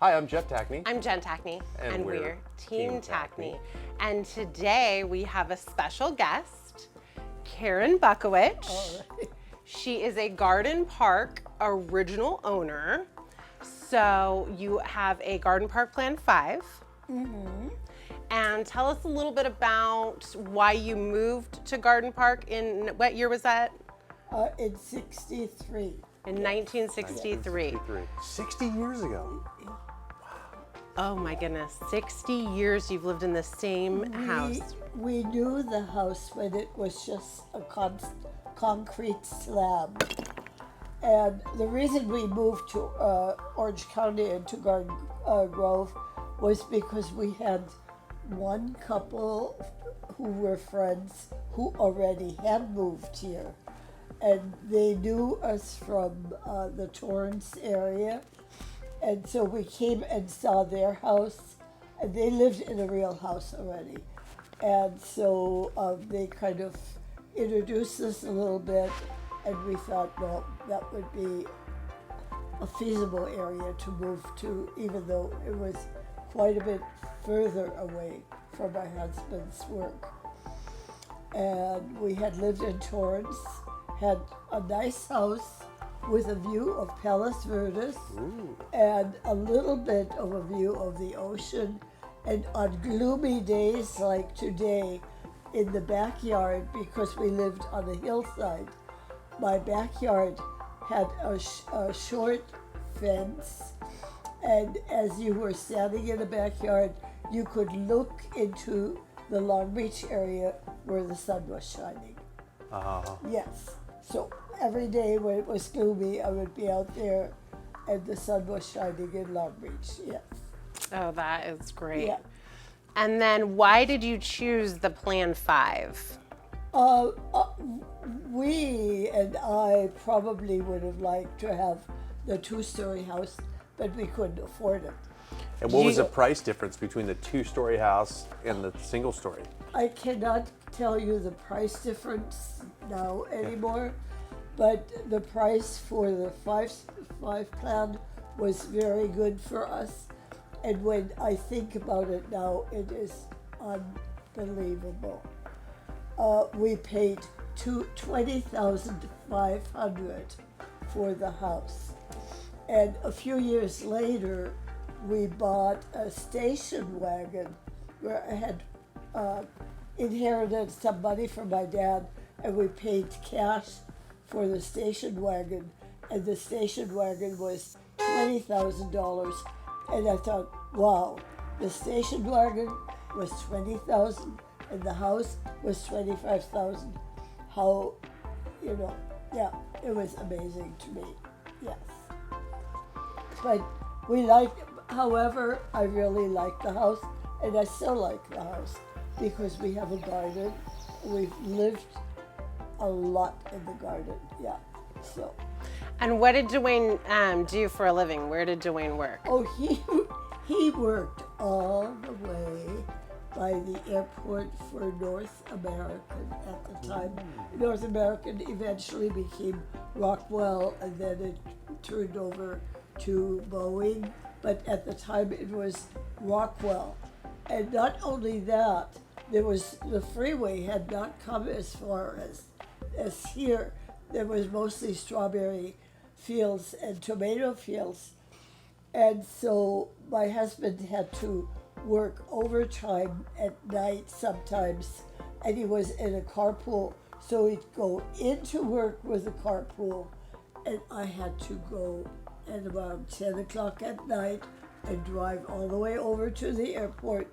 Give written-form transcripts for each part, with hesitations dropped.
Hi, I'm Jeff Tackney. I'm Jen Tackney, And we're Team TeamTackney. Tackney. And today we have a special guest, Karin Buccowich. All right. She is a Garden Park original owner. So you have a Garden Park Plan 5. And tell us a little bit about why you moved to Garden Park in, what year was that? In 63. In 1963. 60 years ago. Oh my goodness, 60 years you've lived in the same house. We knew the house when it was just a concrete slab. And the reason we moved to Orange County and to Garden Grove was because we had one couple who were friends who already had moved here. And they knew us from the Torrance area. And so we came and saw their house, and they lived in a real house already. And so they kind of introduced us a little bit, and we thought, well, that would be a feasible area to move to, even though it was quite a bit further away from my husband's work. And we had lived in Torrance, had a nice house with a view of Palos Verdes and a little bit of a view of the ocean. And on gloomy days like today, in the backyard, because we lived on a hillside, my backyard had a short fence. And as you were standing in the backyard, you could look into the Long Beach area where the sun was shining. Yes. So every day when it was gloomy, I would be out there and the sun was shining in Long Beach. Yes. Oh, that is great. Yeah. And then why did you choose the Plan 5? We and I probably would have liked to have the two-story house, but we couldn't afford it. And what was the price difference between the two-story house and the single-story? I cannot tell you the price difference now anymore, but the price for the five plan was very good for us. And when I think about it now, it is unbelievable. We paid $20,500 for the house. And a few years later, we bought a station wagon where I had inherited some money from my dad, and we paid cash for the station wagon, and the station wagon was $20,000. And I thought, wow, the station wagon was $20,000 and the house was $25,000. How, yeah, it was amazing to me. Yes. But however, I really like the house, and I still like the house because we have a garden. We've lived a lot in the garden, yeah. So. And what did Dwayne do for a living? Where did Dwayne work? Oh, he worked all the way by the airport for North American at the time. North American eventually became Rockwell, and then it turned over to Boeing. But at the time it was Rockwell. And not only that, the freeway had not come as far as here. There was mostly strawberry fields and tomato fields. And so my husband had to work overtime at night sometimes, and he was in a carpool. So he'd go into work with a carpool, and I had to go at about 10 o'clock at night and drive all the way over to the airport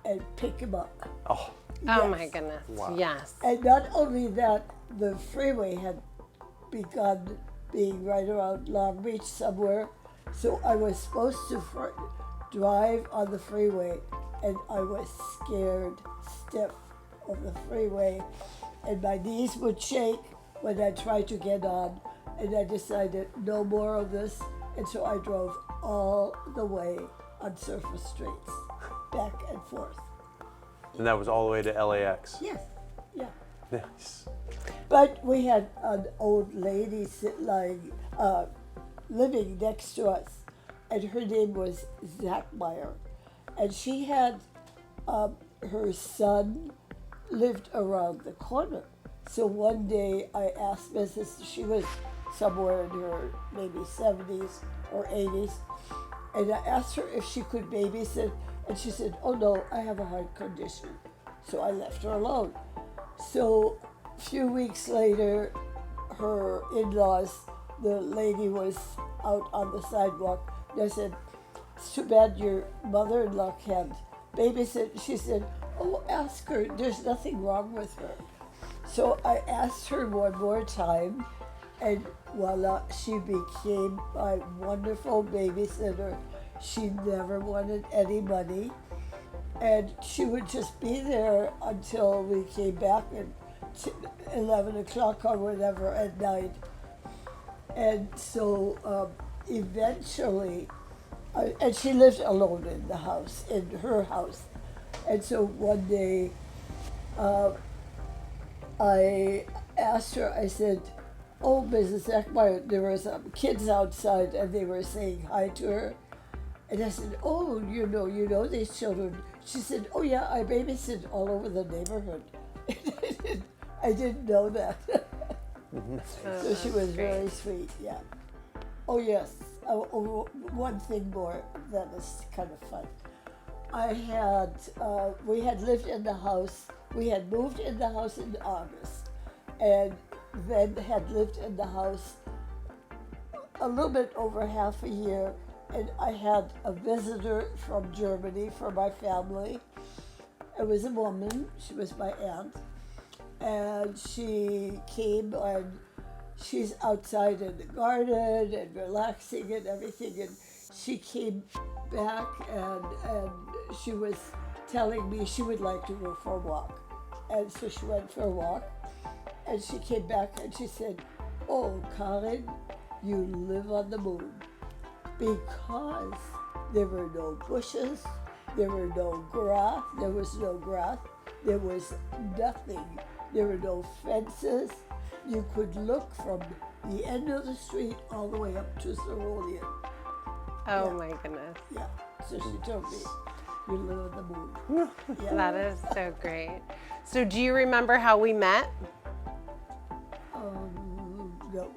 and pick him up. Oh, Oh my goodness, Wow. yes. And not only that, the freeway had begun being right around Long Beach somewhere. So I was supposed to drive on the freeway, and I was scared stiff of the freeway. And my knees would shake when I tried to get on. And I decided no more of this. And so I drove all the way on surface streets, back and forth. and that was all the way to LAX. Yes, yeah. Nice. But we had an old lady living next to us, and her name was Zachmeyer. And she had her son lived around the corner. So one day I asked Mrs. She was somewhere in her maybe 70s or 80s, and I asked her if she could babysit, and she said, "Oh no, I have a heart condition." So I left her alone. So a few weeks later, her in-laws, the lady was out on the sidewalk, and I said, "It's too bad your mother-in-law can't babysit." She said, "Oh, ask her. There's nothing wrong with her." So I asked her one more time, and voila, she became my wonderful babysitter. She never wanted any money, and she would just be there until we came back at 11 o'clock or whatever at night. And so eventually, and she lived alone in the house, in her house. And so one day, I asked her, I said, "Oh, Mrs. Eckmeyer, there were some kids outside and they were saying hi to her." And I said, "Oh, you know these children." She said, "Oh yeah, I babysit all over the neighborhood." I didn't know that. So she was very sweet, yeah. Oh yes, one thing more that is kind of fun. We had lived in the house, we had moved in the house in August, and then had lived in the house a little bit over half a year, and I had a visitor from Germany for my family. It was a woman, she was my aunt, and she came and she's outside in the garden and relaxing and everything, and she came back and she was telling me she would like to go for a walk. And so she went for a walk, and she came back and she said, "Oh, Karin, you live on the moon," because there were no bushes, there were no grass, there was no grass, there was nothing. There were no fences. You could look from the end of the street all the way up to Cerulean. Oh Yeah. my goodness. Yeah, so she told me, "You live on the moon." Yeah. That is so great. So do you remember how we met? No.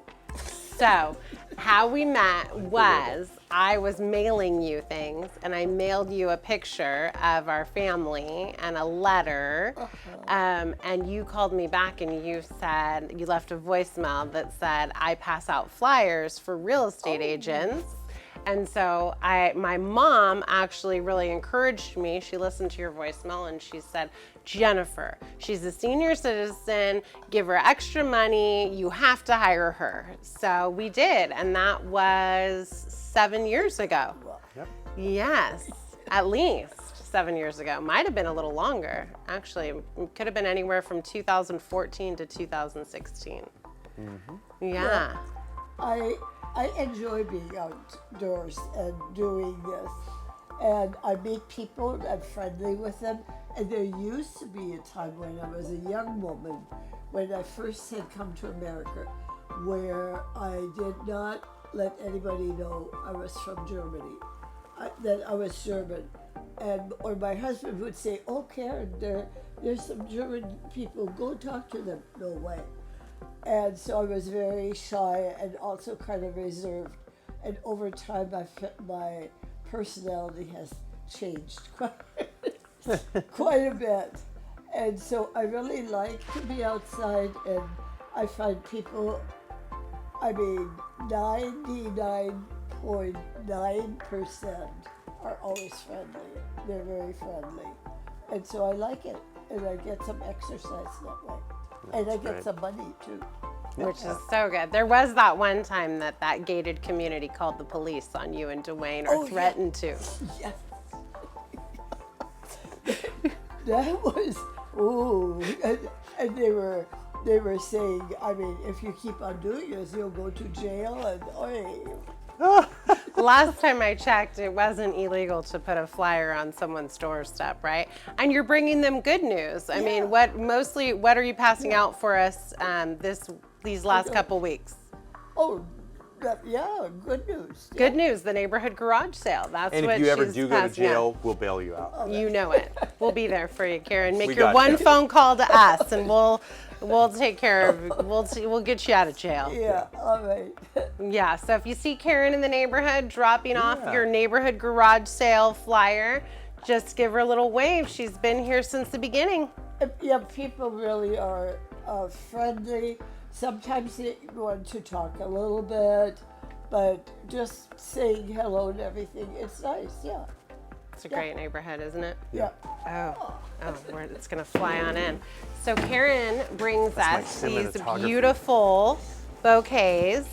So, how we met was I was mailing you things, and I mailed you a picture of our family and a letter. And you called me back and you said, you left a voicemail that said, "I pass out flyers for real estate agents." And so my mom actually really encouraged me. She listened to your voicemail and she said, "Jennifer, she's a senior citizen, give her extra money, you have to hire her." So we did, and that was 7 years ago. Yep. Yes, at least 7 years ago. Might have been a little longer. Actually, it could have been anywhere from 2014 to 2016. Yeah. I enjoy being outdoors and doing this. And I meet people and I'm friendly with them. And there used to be a time when I was a young woman, when I first had come to America, where I did not let anybody know I was from Germany, that I was German. Or my husband would say, "Oh, Karin, there's some German people, go talk to them." No way. And so I was very shy and also kind of reserved. And over time, my personality has changed quite a bit. And so I really like to be outside, and I find people, 99.9% are always friendly. They're very friendly. And so I like it. And I get some exercise that way. And I get great. some money too. Which is so good. There was that one time that gated community called the police on you and Dwayne, or Oh, yeah. threatened to. Yes. That was, ooh. And they were saying, if you keep on doing this, you'll go to jail, and Last time I checked, it wasn't illegal to put a flyer on someone's doorstep, right? And you're bringing them good news. I mean, what are you passing out for us these last couple weeks? Oh, Yeah, good news. Good news, the neighborhood garage sale. That's And what if you ever she's do go to passing out. jail, we'll bail you out. You know it. We'll be there for you, Karen. Make We your got one you. phone call to us, and we'll take care of. We'll get you out of jail. Yeah, all right. Yeah. So if you see Karen in the neighborhood dropping off Yeah. your neighborhood garage sale flyer, just give her a little wave. She's been here since the beginning. Yeah, people really are friendly. Sometimes they want to talk a little bit, but just saying hello and everything, it's nice, yeah. It's a great neighborhood, isn't it? Yeah. It's gonna fly on in. So Karen brings my us these cinematography. beautiful bouquets.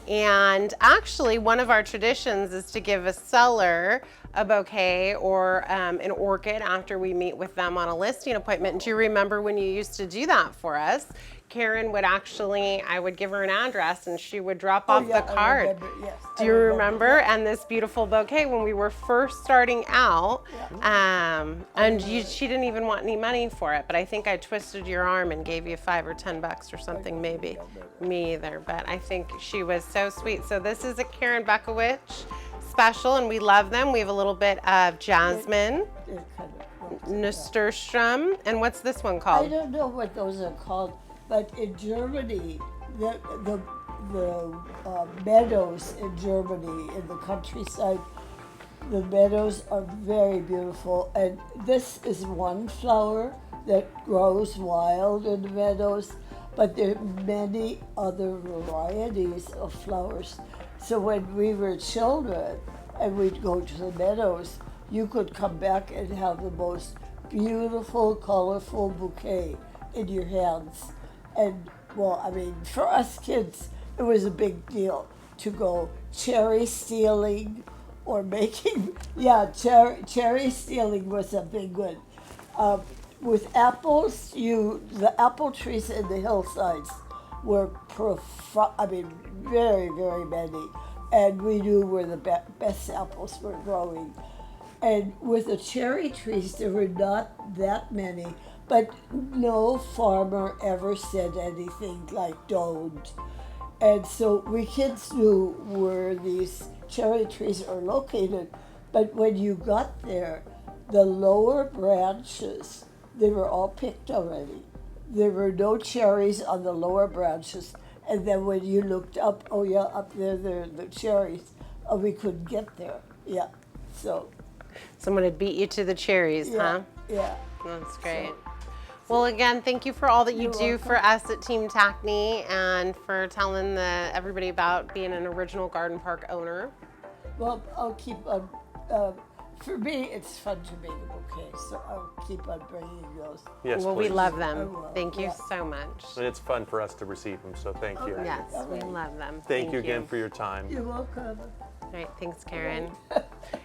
And actually, one of our traditions is to give a seller a bouquet or an orchid after we meet with them on a listing appointment. Do you remember when you used to do that for us? Karen would actually, I would give her an address and she would drop off yeah, the I card. remember, yes, Do I you remember, remember? And this beautiful bouquet when we were first starting out, and she didn't even want any money for it, but I think I twisted your arm and gave you $5 or $10 or something, maybe. Me either, but I think she was so sweet. So this is a Karin Buccowich special, and we love them. We have a little bit of jasmine, They're kind of, nasturtium, and what's this one I called? don't know what those are called, but in Germany, the meadows in Germany, in the countryside, the meadows are very beautiful. And this is one flower that grows wild in the meadows, but there are many other varieties of flowers. So when we were children and we'd go to the meadows, you could come back and have the most beautiful, colorful bouquet in your hands. And well, I mean, for us kids, it was a big deal to go cherry stealing or making, cherry stealing was a big one. With apples, the apple trees in the hillsides were very, very many. And we knew where the best apples were growing. And with the cherry trees, there were not that many, but no farmer ever said anything like don't. And so we kids knew where these cherry trees are located, but when you got there, the lower branches, they were all picked already. There were no cherries on the lower branches. And then when you looked up, oh yeah, up there are the cherries. Oh, we couldn't get there. Yeah, so. Someone had beat you to the cherries, huh? Yeah. That's great. Well, again, thank you for all that you do for us at TeamTackney and for telling everybody about being an original garden park owner. Well, I'll keep on. For me, it's fun to make a bouquet, so I'll keep on bringing those. Yes, Well, we please. love I them. will, Thank you yeah. so much. And it's fun for us to receive them, so thank you. Okay. Yes, we love them. Thank you again for your time. You're welcome. All right, thanks, Karen.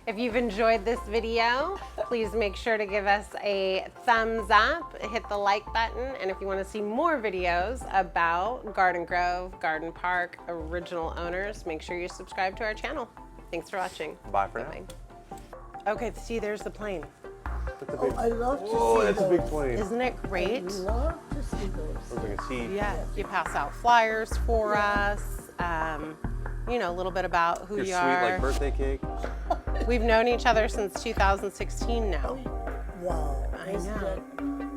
If you've enjoyed this video, please make sure to give us a thumbs up, hit the like button, and if you want to see more videos about Garden Grove, Garden Park, original owners, make sure you subscribe to our channel. Thanks for watching. Bye for now. Bye-bye. Okay, see, there's the plane. Oh, I love to Whoa, see that's a those. big plane. Isn't it I great? love to see those. Looks like a seed. Yeah, you pass out flyers for us. You know, a little bit about who Your you sweet are. like birthday cake. We've known each other since 2016 now. Wow. I isn't know. that